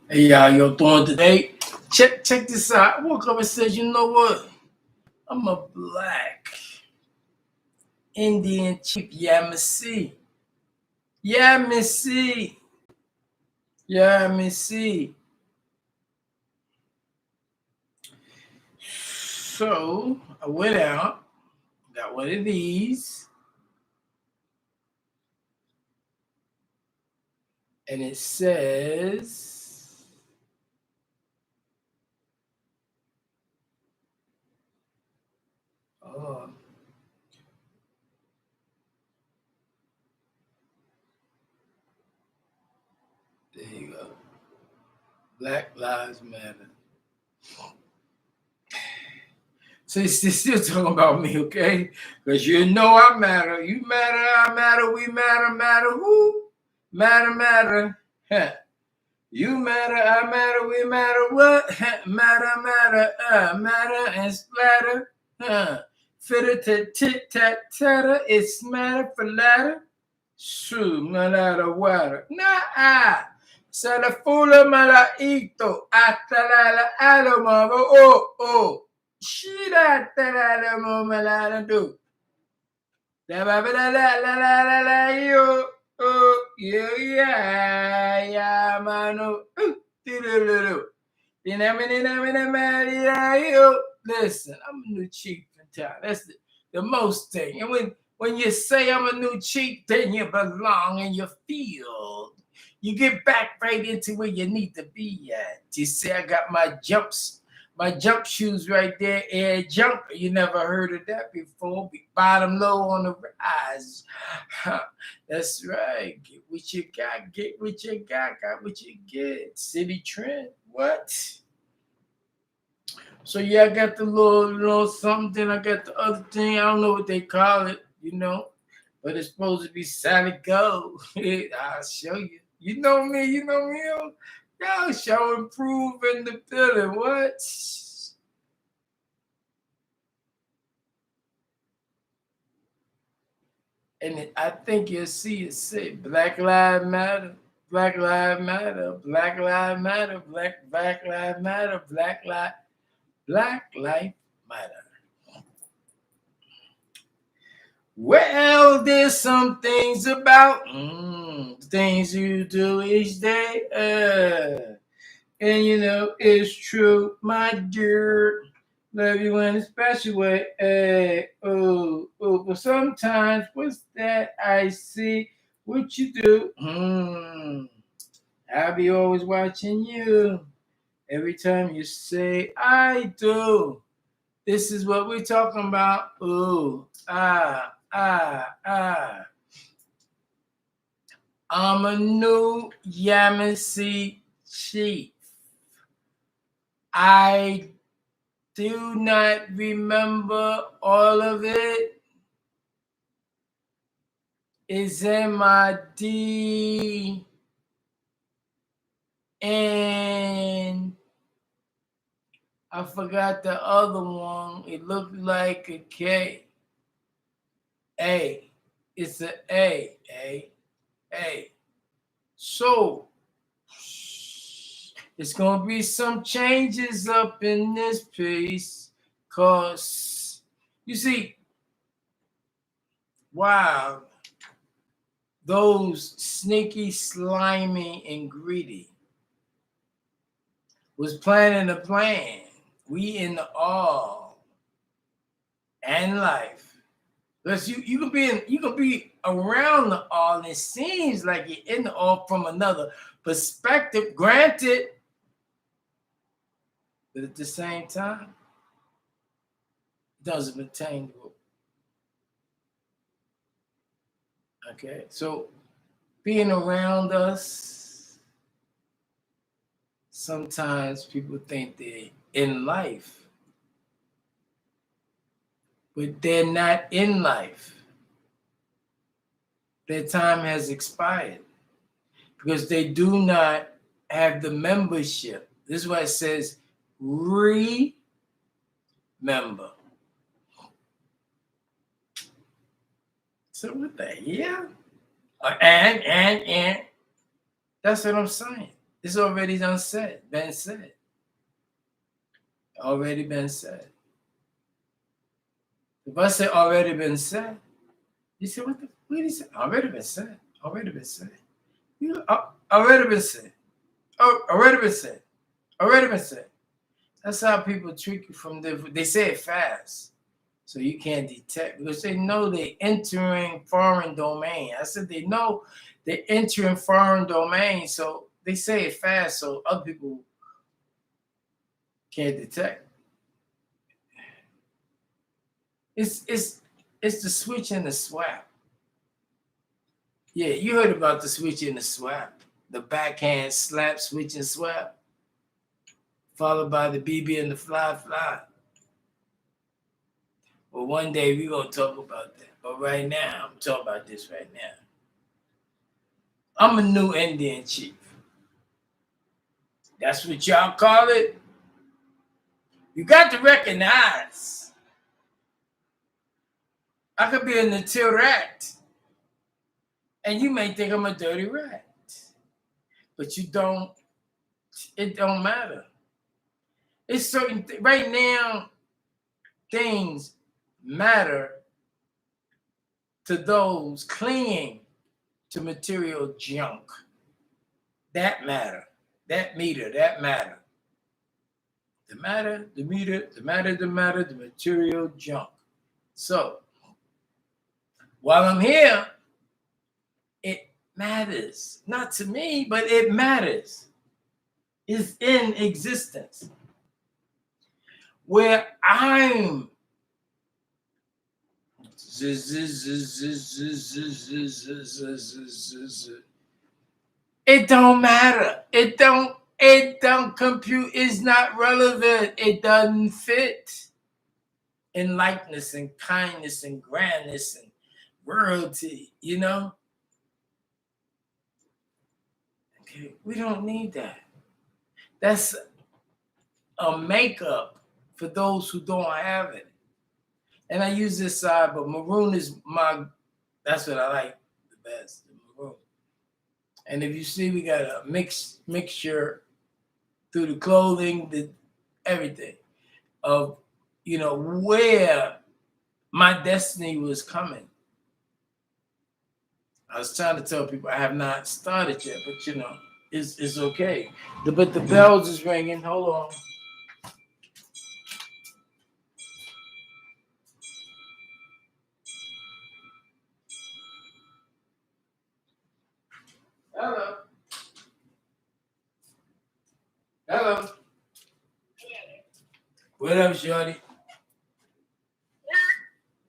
Hey, how y'all doing today? Check this out. I woke up and said, you know what? I'm a black Indian chief. Yeah, me see. Yeah, me see. Yeah, me see. So I went out, got one of these, and it says, oh, there you go. Black Lives Matter. So it's still talking about me, okay? Because you know I matter. You matter, I matter, we matter, matter who? Matter, matter. Huh. You matter, I matter, we matter what? Matter, matter, matter and splatter. Fitter to tit tat tatter, it's matter for ladder. Shoo, malada water. Nah, Salafula malaito. Atalala alamo. Oh. Shira talala malada do. La ba ba la yo. Oh, yeah, mano. Listen, I'm a new chief in town. That's the most thing. And when you say I'm a new chief, then you belong in your field. You get back right into where you need to be at. You see, I got my jump shoes right there, air jump. You never heard of that before. Bottom low on the rise. That's right. Get what you got what you get. City trend. What? So yeah, I got the little something. I got the other thing. I don't know what they call it, but it's supposed to be solid gold. I'll show you. You know me. Y'all show improve in the building. What? And I think you'll see it say Black Lives Matter, Black Lives Matter, Black Lives Matter, Black Lives Matter, Black Life Matter. Well, there's some things about things you do each day. And it's true, my dear. Love you in a special way. But sometimes, what's that I see? What you do? I'll be always watching you. Every time you say I do. This is what we're talking about. Ooh, ah. I'm a new N.Y.C chief. I do not remember all of it. It's in my D and I forgot the other one. It looked like a K. A. It's a A. A. So it's gonna be some changes up in this piece, cause you see, wow, those sneaky, slimy, and greedy was planning a plan. We in the all and life. Because you can be around the all, and it seems like you're in the all from another perspective, granted, but at the same time, it doesn't pertain to it. Okay, so being around us, sometimes people think they're in life, but they're not in life. Their time has expired because they do not have the membership. This is why it says remember. So what the hell? And that's what I'm saying. It's already been said. Already been said. If I say already been said, you say, what did he say? Already been said. Already been said. Already been said. Already been said. Already been said. That's how people trick you from they say it fast. So you can't detect because they know they're entering foreign domain. I said they know they're entering foreign domain. So they say it fast so other people can't detect. It's the switch and the swap. Yeah, you heard about the switch and the swap. The backhand slap, switch and swap. Followed by the BB and the fly fly. Well, one day we're going to talk about that. But right now, I'm talking about this right now. I'm a new Indian chief. That's what y'all call it. You got to recognize. I could be a natil rat. And you may think I'm a dirty rat. But you don't. It don't matter. It's certain right now, things matter to those clinging to material junk. That matter. That meter, that matter. The matter, the meter, the matter, the material junk. So, while I'm here, it matters. Not to me, but it matters. It's in existence. Where I'm it don't matter. It don't compute. It's not relevant. It doesn't fit in likeness and kindness and grandness and royalty, you know? Okay, we don't need that. That's a makeup for those who don't have it. And I use this side, but maroon is that's what I like the best, the maroon. And if you see, we got a mixture through the clothing, the everything of, where my destiny was coming. I was trying to tell people I have not started yet, but it's okay. But the bells is ringing. Hold on. Hello. Hello. What up, shorty?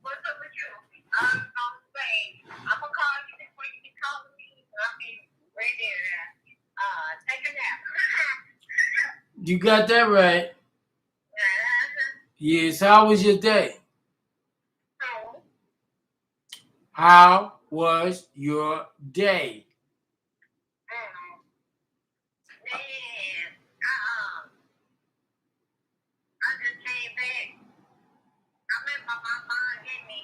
What's up with you? I'm gonna say, I'm gonna call you before you can call me. I mean, right there. Take a nap. You got that right. Yes. How was your day? How was your day? Man, I just came back. I remember my mom gave me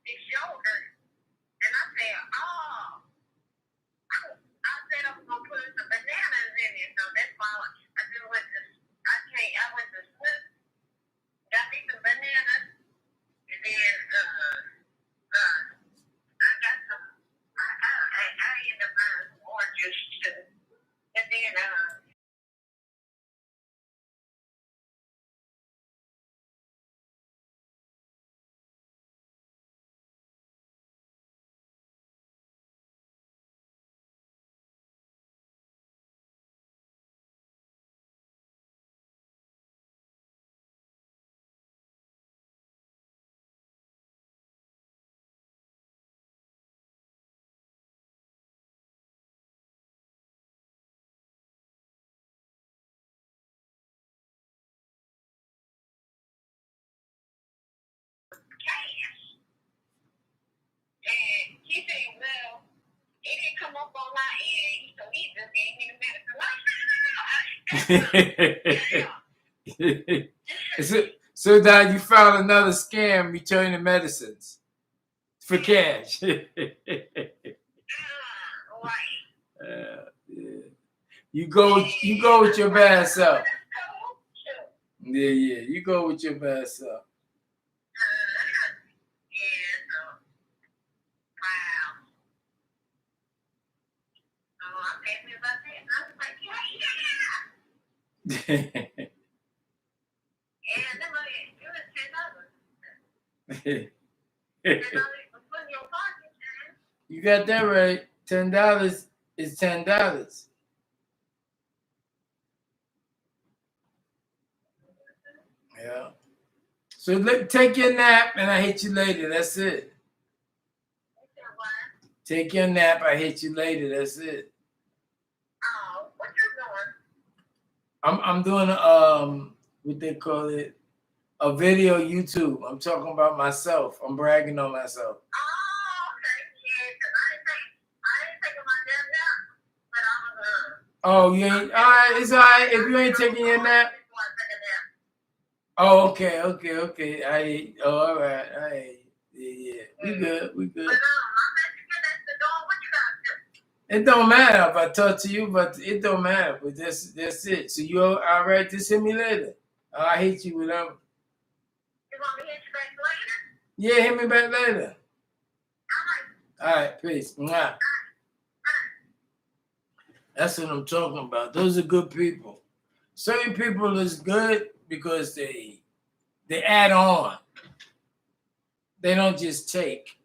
this yogurt, and I said, oh. I said I was gonna put some bananas in it, so that's why I just went to. I went to Swiss, got me some bananas, and then I got some. I ended up buying some oranges too, and then cash. And he said, well, it didn't come up on my end, so he just gave me the medicine. So that you found another scam returning medicines for cash. Right. You go with your bad self. Yeah, you go with your bad self. You got that right. $10 is $10. Yeah. So take your nap and I hit you later. That's it. Take your nap. I hit you later. That's it. Oh, what you doing? I'm doing what they call it, a video YouTube. I'm talking about myself. I'm bragging on myself. Oh, okay. Yeah, because I ain't taking my damn nap, but Oh, you ain't. All right, it's all right. If you ain't taking your nap. Oh, okay. All right. Yeah. We good. But I'm let you get at the door. What you got to do? It don't matter if I talk to you, but it don't matter. But that's it. So you all right? Just hit me later. I'll hit you whatever. You want me to hit you back later? Yeah, hit me back later. All right, peace. Mwah. That's what I'm talking about. Those are good people. Certain people is good because they add on. They don't just take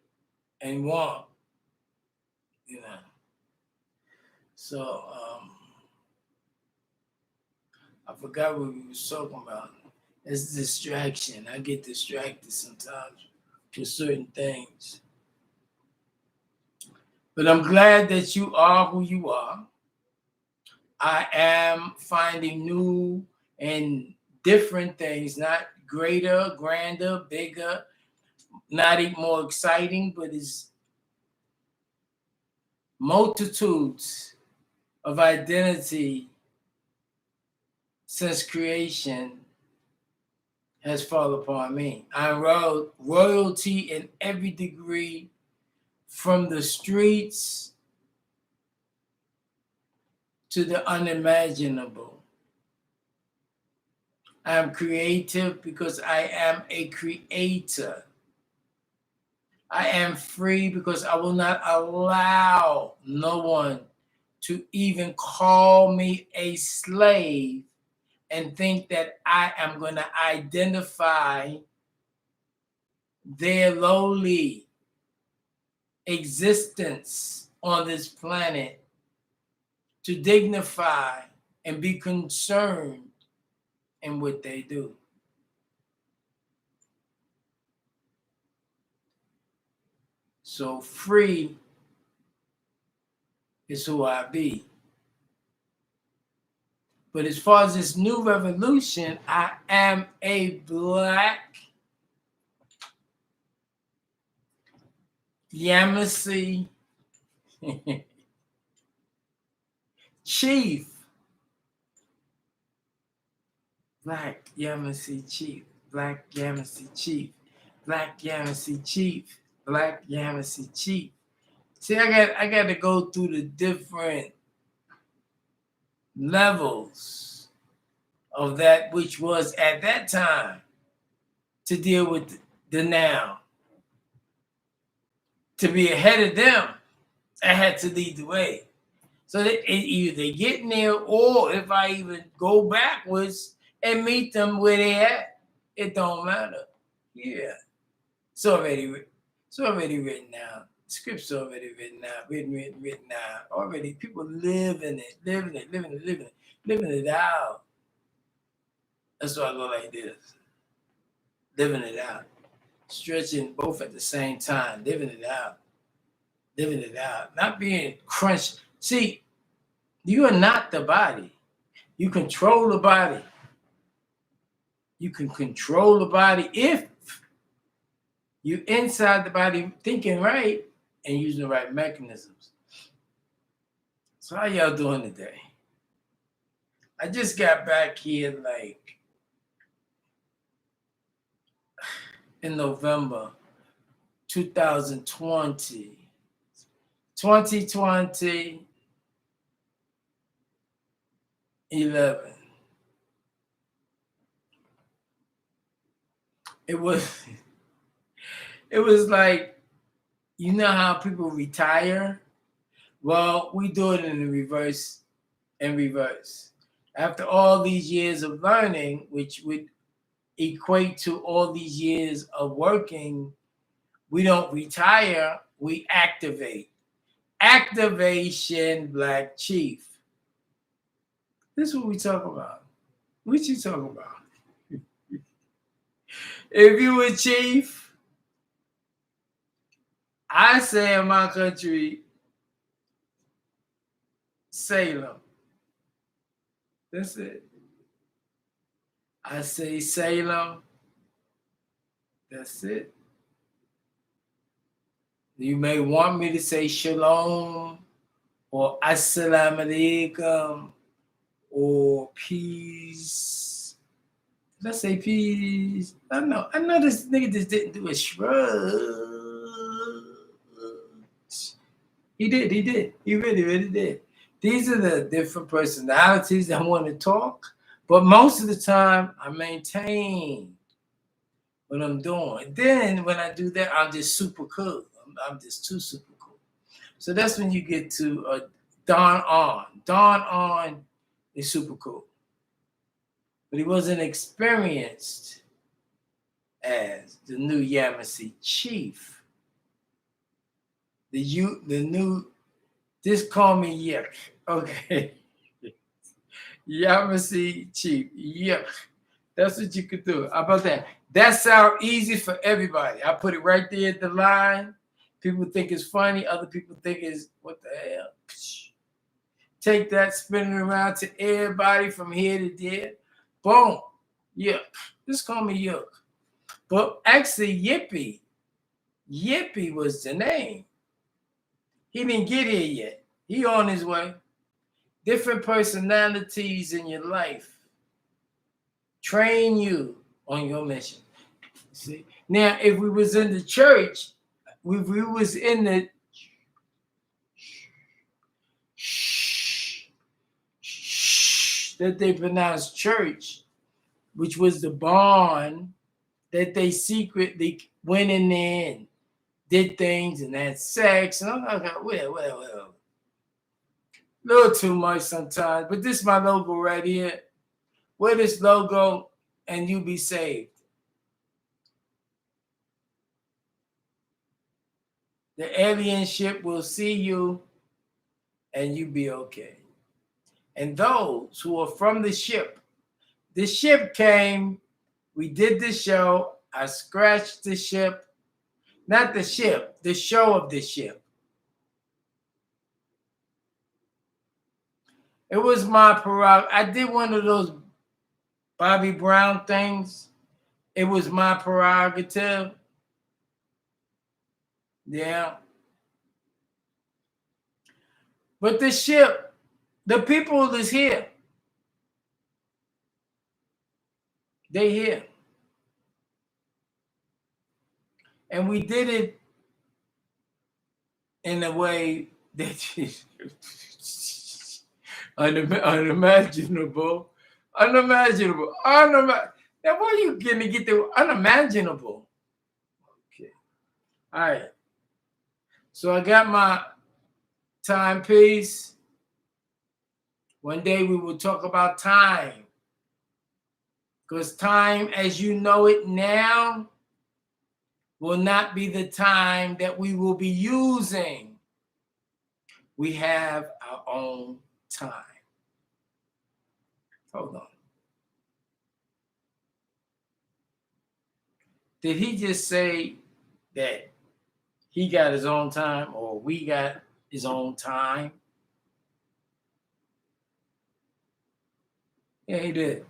and want, you know. So I forgot what we was talking about. It's distraction. I get distracted sometimes with certain things. But I'm glad that you are who you are. I am finding new and different things, not greater, grander, bigger, not even more exciting, but it's multitudes of identity since creation has fallen upon me. I'm royalty in every degree, from the streets to the unimaginable. I am creative because I am a creator. I am free because I will not allow no one to even call me a slave and think that I am going to identify their lowly existence on this planet to dignify and be concerned in what they do. So free is who I be. But as far as this new revolution, I am a black N.Y.C chief. Black N.Y.C chief. Black N.Y.C chief. Black N.Y.C chief. Black N.Y.C chief. See, I got to go through the different levels of that which was at that time to deal with the now. To be ahead of them, I had to lead the way. So that either they get there, or if I even go backwards and meet them where they at, it don't matter. Yeah, it's already written down. The script's already written out, written out. Already, people living it out. That's why I go like this, living it out, stretching both at the same time, living it out, not being crunched. See, you are not the body. You control the body. You can control the body if you're inside the body thinking right and using the right mechanisms. So how y'all doing today? I just got back here like in November 2020. 2020, 11. It was like, you know how people retire? Well, we do it in reverse. After all these years of learning, which would equate to all these years of working, we don't retire, we activate. Activation, Black Chief. This is what we talk about. What you talking about? If you a chief, I say in my country, Salem. That's it. I say Salem. That's it. You may want me to say Shalom or Assalamu alaikum or peace. Did I say peace? I know this nigga just didn't do a shrug. He did. He really did. These are the different personalities that want to talk, but most of the time I maintain what I'm doing. Then when I do that, I'm just super cool. I'm just too super cool. So that's when you get to Don On. Don On is super cool, but he wasn't experienced as the new N.Y.C chief. The new. Just call me Yip. Okay. N.Y.C chief. Yip. That's what you could do. How about that? That sounds easy for everybody. I put it right there at the line. People think it's funny. Other people think it's, what the hell? Take that, spin it around to everybody from here to there. Boom. Yip. Just call me Yip. But actually, Yippee. Yippee was the name. He didn't get here yet. He on his way. Different personalities in your life train you on your mission. See? Now, if we was in the church, we was in the that they pronounced church, which was the barn that they secretly went in there and did things and had sex. And I'm like, well. A little too much sometimes, but this is my logo right here. Wear this logo and you be saved. The alien ship will see you and you be okay. And those who are from the ship came, we did the show, I scratched the ship, not the ship, the show of the ship. It was my prerogative. I did one of those Bobby Brown things. It was my prerogative. Yeah. But the ship, the people is here. They here. And we did it in a way that is unimaginable. Now, why are you going to get the unimaginable? Okay. All right. So I got my timepiece. One day we will talk about time. Because time as you know it now will not be the time that we will be using. We have our own time. Hold on. Did he just say that he got his own time or we got his own time? Yeah, he did.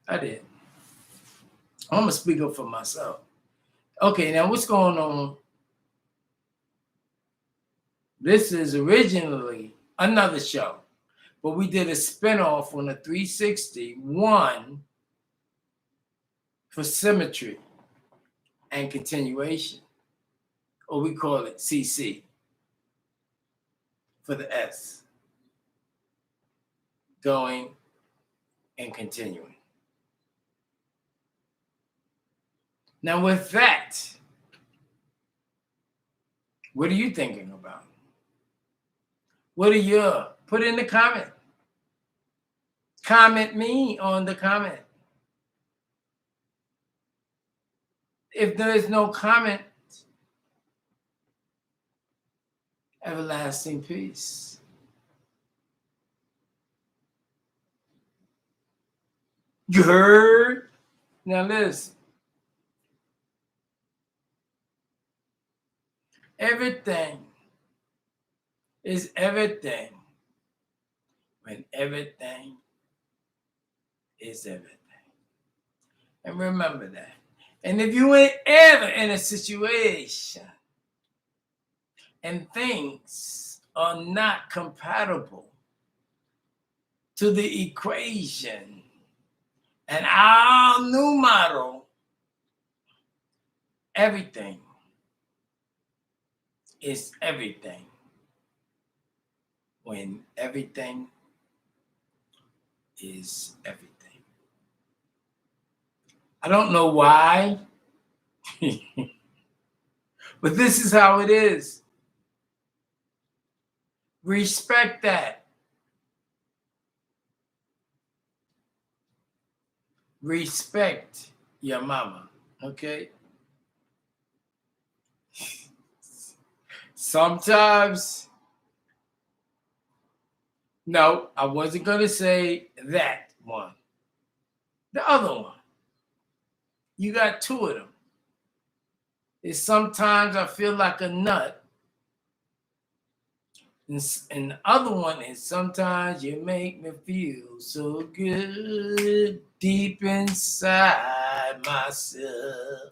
I did. I'm going to speak up for myself. Okay, now what's going on? This is originally another show, but we did a spinoff on the 361 for symmetry and continuation, or we call it CC for the S. Going and continuing. Now, with that, what are you thinking about? What are your, put in the comment. Comment me on the comment. If there is no comment, everlasting peace. You heard? Now listen. Everything is everything when everything is everything. And remember that. And if you ain't ever in a situation and things are not compatible to the equation and our new model, everything is everything when everything is everything. I don't know why, but this is how it is. Respect that. Respect your mama, okay? Sometimes, no, I wasn't going to say that one. The other one. You got two of them. It's sometimes I feel like a nut. And the other one is sometimes you make me feel so good deep inside myself.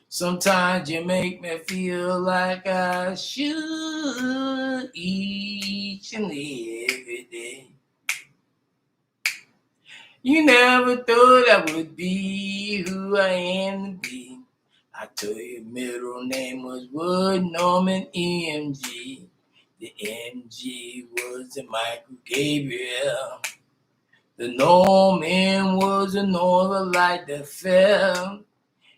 Sometimes you make me feel like I should each and every day. You never thought I would be who I am to be. I told you middle name was Wood Norman MG. The MG was the Michael Gabriel. The Norman was a northern light that fell.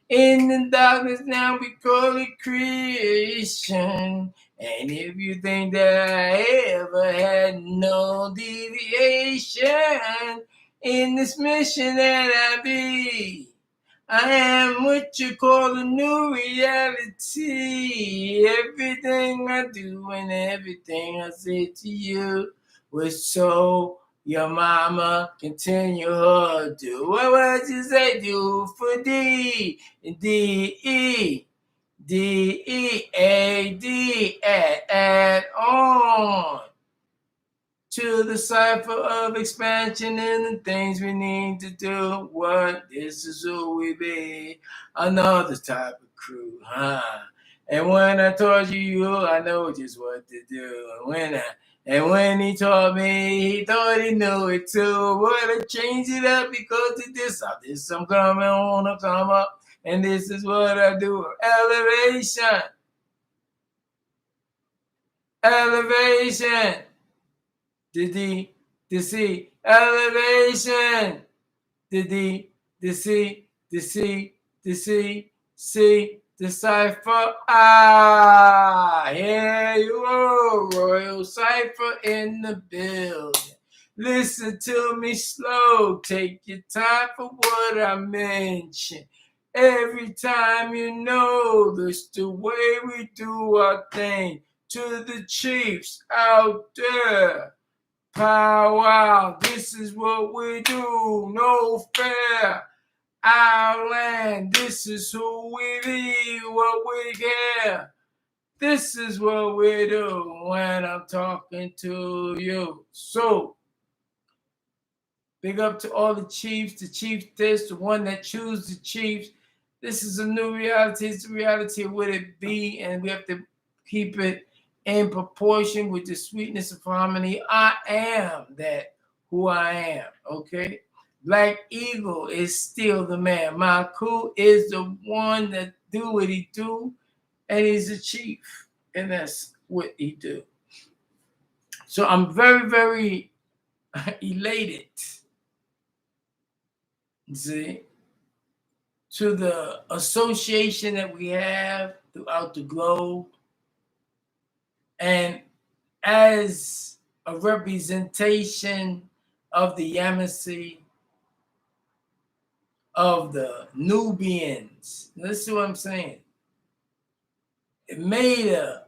In the darkness now we call it creation. And if you think that I ever had no deviation in this mission that I be, I am what you call a new reality. Everything I do and everything I say to you was so your mama continue her do. What would you say do for D? D-E, D-E-A-D, add on to the cipher of expansion and the things we need to do. What? This is who we be. Another type of crew, huh? And when I told you, I know just what to do. And when he told me, he thought he knew it too. But I changed it up because of this. I'm coming, I wanna come up. And this is what I do. Elevation. Elevation. The C, elevation. The C, C, decipher. Ah, here you are, Royal Cipher in the building. Listen to me slow, take your time for what I mention. Every time you know this the way we do our thing. To the chiefs out there, powwow, this is what we do, no fair. Our land, this is who we be, what we care. This is what we do when I'm talking to you. So, big up to all the chiefs, the chief this, the one that choose the chiefs. This is a new reality. It's the reality of what it be, and we have to keep it in proportion with the sweetness of harmony. I am that who I am, okay? Black Eagle is still the man. My crew is the one that do what he do, and he's the chief, and that's what he do. So I'm very, very elated, see, to the association that we have throughout the globe, and as a representation of the N.Y.C, of the Nubians. Listen to what I'm saying. It made a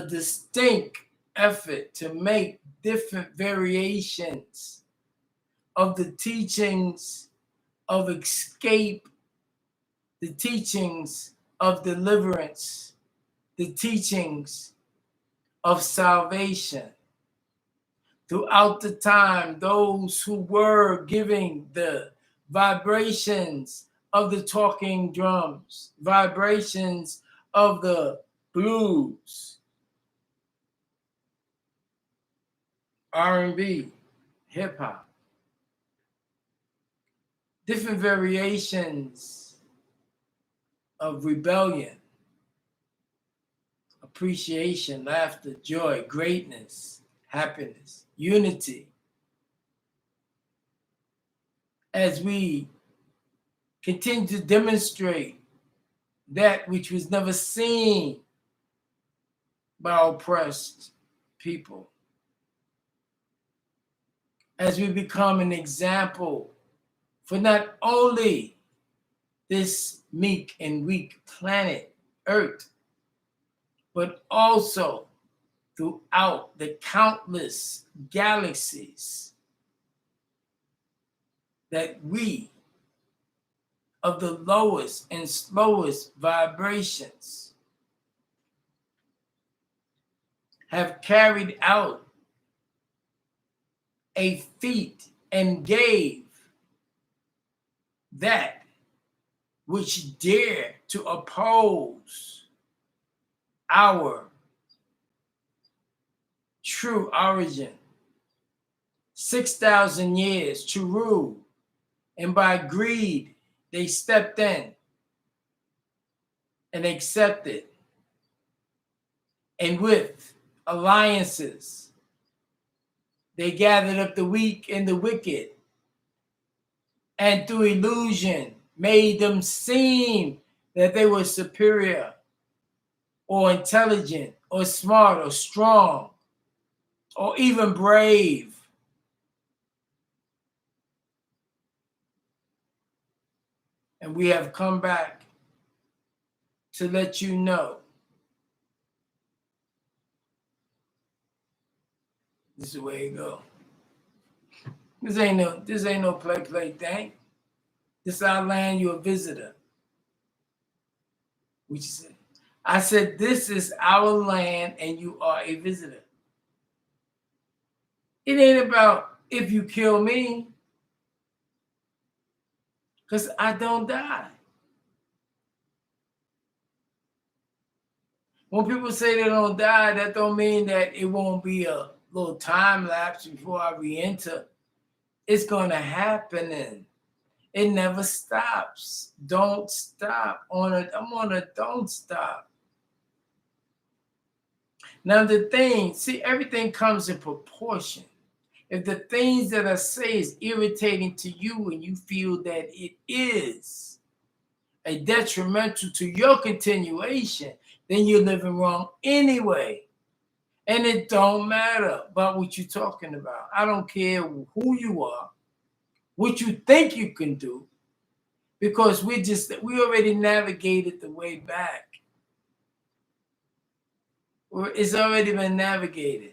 distinct effort to make different variations of the teachings of escape, the teachings of deliverance, the teachings of salvation. Throughout the time, those who were giving the vibrations of the talking drums, vibrations of the blues, R&B, hip hop, different variations of rebellion, appreciation, laughter, joy, greatness, happiness, unity. As we continue to demonstrate that which was never seen by oppressed people, as we become an example for not only this meek and weak planet Earth, but also throughout the countless galaxies that we of the lowest and slowest vibrations have carried out a feat and gave that which dare to oppose our true origin. 6,000 years to rule, and by greed they stepped in and accepted, and with alliances they gathered up the weak and the wicked, and through illusion made them seem that they were superior or intelligent or smart or strong or even brave. And we have come back to let you know this is the way it go. This ain't no play thing. This our land, you're a visitor. What you say? I said, this is our land and you are a visitor. It ain't about if you kill me, because I don't die. When people say they don't die, that don't mean that it won't be a little time lapse before I re-enter. It's going to happen, and it never stops. Don't stop. I'm on a don't stop. Now the thing, see, everything comes in proportion. If the things that I say is irritating to you and you feel that it is a detrimental to your continuation, then you're living wrong anyway. And it don't matter about what you're talking about. I don't care who you are, what you think you can do, because we already navigated the way back. It's already been navigated.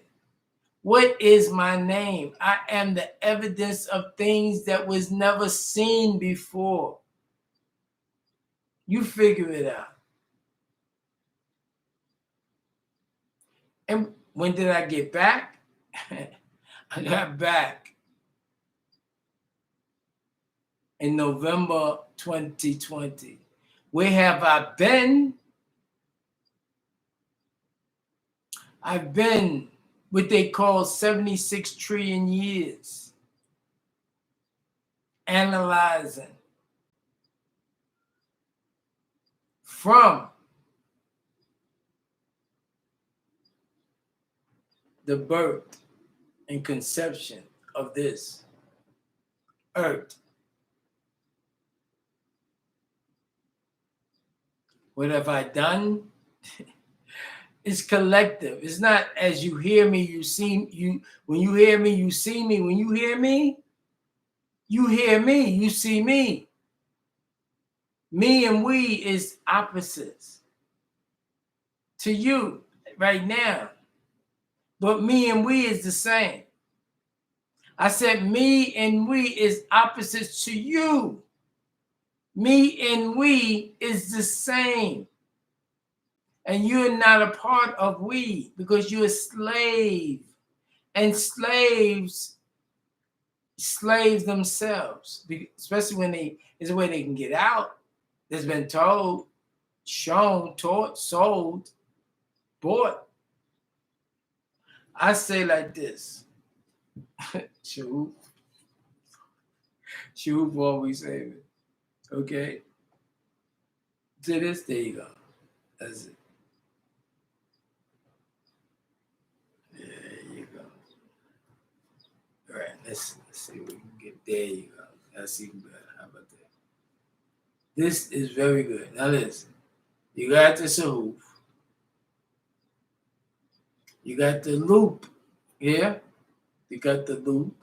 What is my name? I am the evidence of things that was never seen before. You figure it out. And when did I get back? I got back in November 2020. Where have I been? I've been what they call 76 trillion years analyzing from the birth and conception of this earth. What have I done? It's collective. It's not as you hear me, you see you. When you hear me, you see me. When you hear me, you see me. Me and we is opposites to you right now. But me and we is the same. I said me and we is opposites to you. Me and we is the same. And you're not a part of we because you're a slave. And slaves themselves, especially when it's a way they can get out. That's been told, shown, taught, sold, bought. I say like this. Shahoop always say it. Okay. To this, there you go. That's it. There you go. All right, let's see if we can get there. You go. That's even better. How about that? This is very good. Now listen. You got the Shahoop. You got the loop here. You got the loop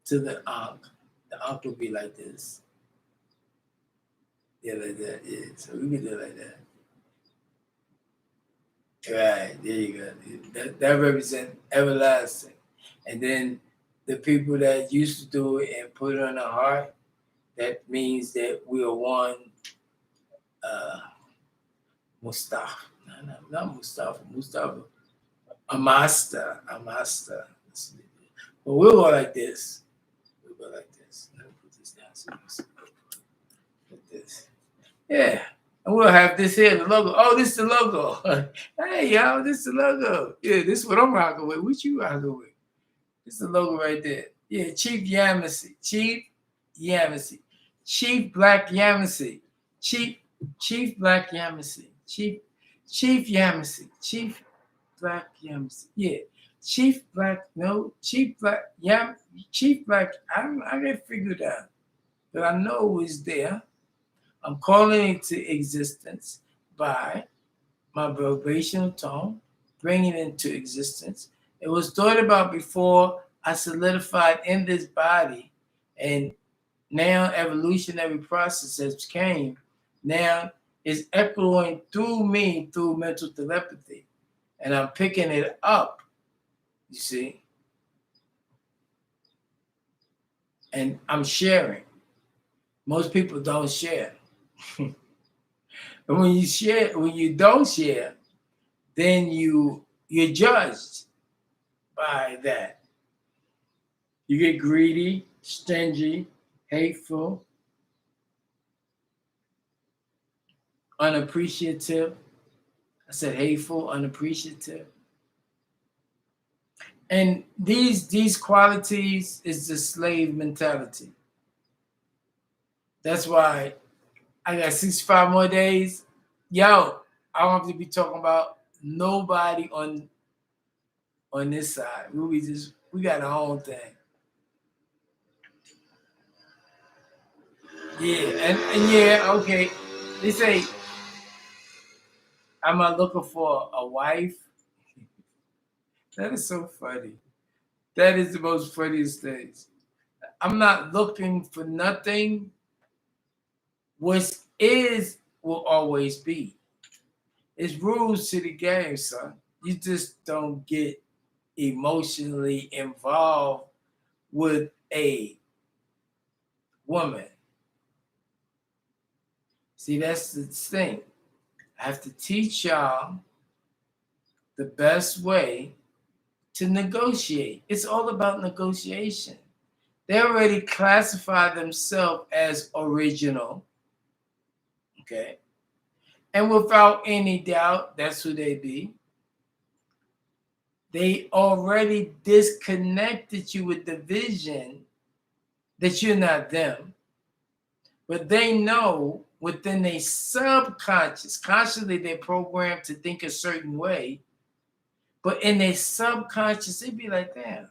to the Ankh. The Ankh will be like this. Yeah, like that. Yeah, so we can do it like that. Right, there you go. That represents everlasting. And then the people that used to do it and put it on the heart, that means that we are one Mustafa. No, not Mustafa. Mustafa. A master. But we'll go like this. We'll go like this. Let me put this down so you can see. Like this. Yeah. And we'll have this here, the logo. Oh, this is the logo. Hey, y'all, this is the logo. Yeah, this is what I'm rocking with. What you rocking with? This is the logo right there. Yeah, Chief Yamasee. Chief Black Yamasee. Chief Black Yamasee. Chief Yamasee. Chief Black Yamasee. Yeah. Chief Black I gotta figure it out. But I know it's there. I'm calling it into existence by my vibrational tone, bringing it into existence. It was thought about before I solidified in this body, and now evolutionary processes came. Now it's echoing through me through mental telepathy, and I'm picking it up. You see, and I'm sharing. Most people don't share. And when you don't share, then you're judged by that. You get greedy, stingy, hateful, unappreciative. I said hateful, unappreciative. And these qualities is the slave mentality. That's why I got 65 more days. Yo, I don't have to be talking about nobody on this side. We got our own thing. Yeah, and yeah, okay. They say, am I looking for a wife? That is so funny. That is the most funniest thing. I'm not looking for nothing. What is will always be. It's rules to the game, son. You just don't get emotionally involved with a woman. See, that's the thing. I have to teach y'all the best way to negotiate. It's all about negotiation. They already classify themselves as original. Okay. And without any doubt, that's who they be. They already disconnected you with the vision that you're not them. But they know within their subconscious, consciously they're programmed to think a certain way. But in their subconscious, they'd be like, damn,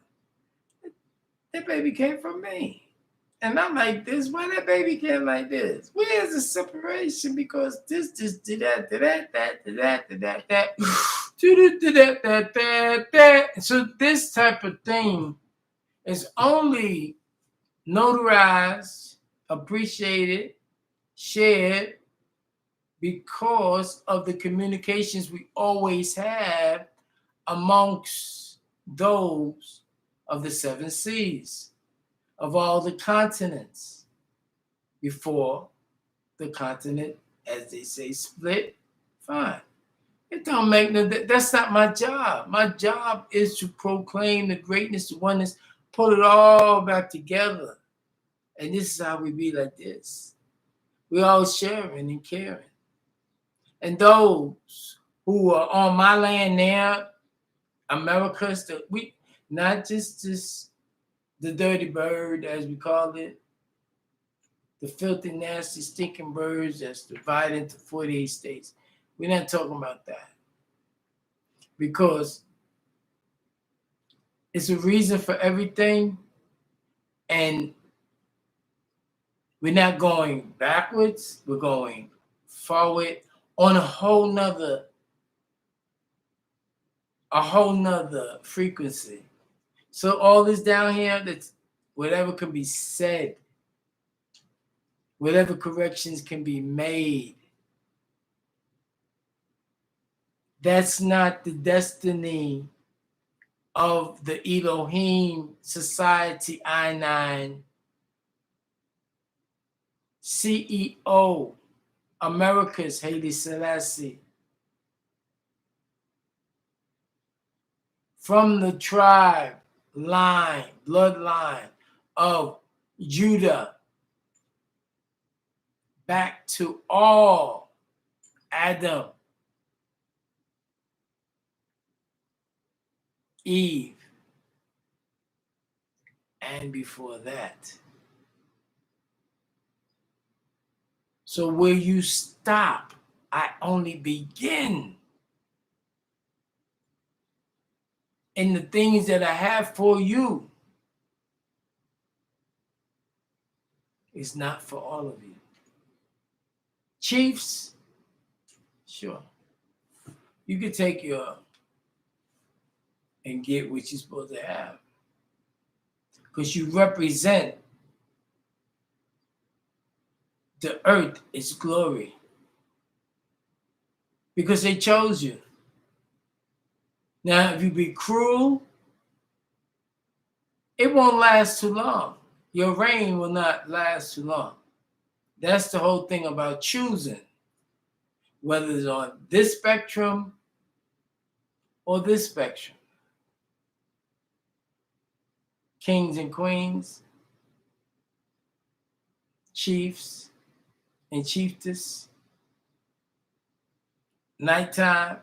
That baby came from me. And I'm like this. Why that baby came like this? Where's the separation? Because this did that, did that, did that, did that, that, that. So this type of thing is only notarized, appreciated, shared because of the communications we always have amongst those of the 7 seas, of all the continents, before the continent, as they say, split. Fine. It don't make no, that's not my job. My job is to proclaim the greatness, the oneness, pull it all back together. And this is how we be like this. We all sharing and caring. And those who are on my land now, America's, we not just this, the dirty bird, as we call it, the filthy, nasty, stinking birds that's divided into 48 states. We're not talking about that. Because it's a reason for everything, and we're not going backwards, we're going forward on a whole nother frequency. So all this down here, that's whatever can be said, whatever corrections can be made, that's not the destiny of the Elohim Society I-9 CEO, America's Haile Selassie. From the tribe, bloodline of Judah, back to all Adam, Eve, and before that. So where you stop, I only begin. And the things that I have for you is not for all of you. Chiefs, sure. You can take your and get what you're supposed to have. Because you represent the earth, its glory. Because they chose you. Now, if you be cruel, it won't last too long. Your reign will not last too long. That's the whole thing about choosing, whether it's on this spectrum or this spectrum. Kings and queens, chiefs and chiefess, nighttime.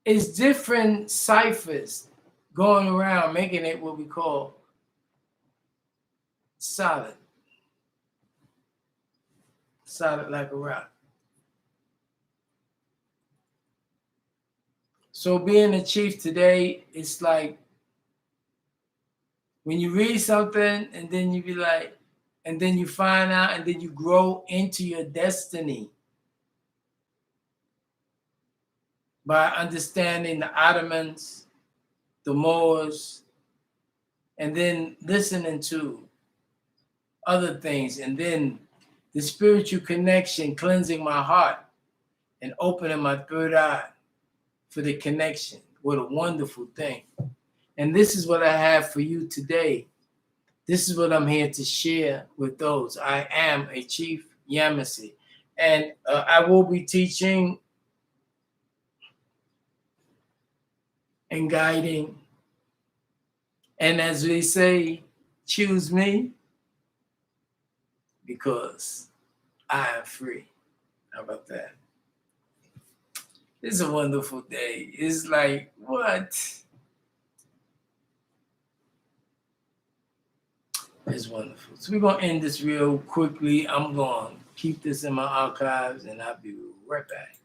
It's different ciphers going around, making it what we call solid like a rock. So being a chief today, it's like when you read something and then you be like, and then you find out, and then you grow into your destiny by understanding the Ottomans, the Moors, and then listening to other things, and then the spiritual connection, cleansing my heart and opening my third eye for the connection. What a wonderful thing. And this is what I have for you today. This is what I'm here to share with those. I am a Chief N.Y.C. And I will be teaching and guiding. And as we say, choose me because I am free. How about that? It's a wonderful day. It's like, what? It's wonderful. So we're going to end this real quickly. I'm going to keep this in my archives, and I'll be right back.